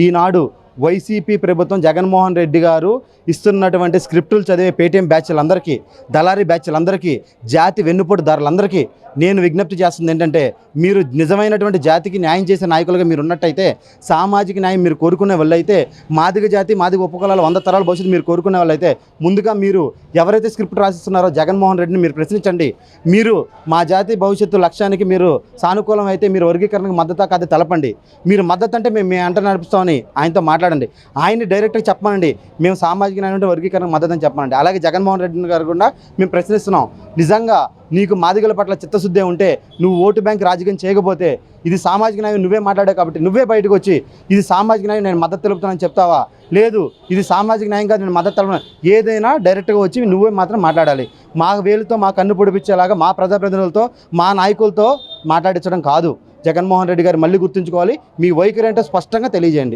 ఈనాడు YCP ప్రభుత్వం జగన్మోహన్ రెడ్డి గారు ఇస్తున్నటువంటి స్క్రిప్టులు చదివే పేటీఎం బ్యాచ్లందరికీ, దళారీ బ్యాచ్లందరికీ, జాతి వెన్నుపోటుదారులందరికీ నేను విజ్ఞప్తి చేస్తుంది ఏంటంటే, మీరు నిజమైనటువంటి జాతికి న్యాయం చేసే నాయకులుగా మీరు ఉన్నట్టయితే, సామాజిక న్యాయం మీరు కోరుకునే వాళ్ళైతే, మాదిగ జాతి మాదిగ ఉపకులాలు 100 తరాల భవిష్యత్తు మీరు కోరుకునే వాళ్ళైతే, ముందుగా మీరు ఎవరైతే స్క్రిప్ట్ రాసిస్తున్నారో జగన్మోహన్ రెడ్డిని మీరు ప్రశ్నించండి. మీరు మా జాతి భవిష్యత్తు లక్ష్యానికి మీరు సానుకూలం అయితే మీరు వర్గీకరణకు మద్దతు కాదు తెలపండి. మీరు మద్దతు అంటే మేము అంట నడుపుతామని ఆయనతో మాట్లాడండి. ఆయన్ని డైరెక్ట్గా చెప్పమనండి, మేము సామాజిక న్యాయం వర్గీకరణకు మద్దతు అని చెప్పమండి. అలాగే జగన్మోహన్ రెడ్డి గారు కూడా మేము ప్రశ్నిస్తున్నాం, నిజంగా నీకు మాదిగల పట్ల చిత్తశుద్ధి ఉంటే, నువ్వు ఓటు బ్యాంక్ రాజకీయం చేయకపోతే, ఇది సామాజిక న్యాయం నువ్వే మాట్లాడావు కాబట్టి నువ్వే బయటకు వచ్చి ఇది సామాజిక న్యాయం నేను మద్దతు తెలుపుతానని చెప్తావా? లేదు ఇది సామాజిక న్యాయం కాదు నేను మద్దతు తెలుపుతాను, ఏదైనా డైరెక్ట్గా వచ్చి నువ్వే మాత్రం మాట్లాడాలి. మా వేలుతో మా కన్ను పొడిపించేలాగా మా ప్రజాప్రతినిధులతో మా నాయకులతో మాట్లాడించడం కాదు. జగన్మోహన్ రెడ్డి గారు మళ్ళీ గుర్తుంచుకోవాలి, మీ వైఖరి అంటే స్పష్టంగా తెలియజేయండి.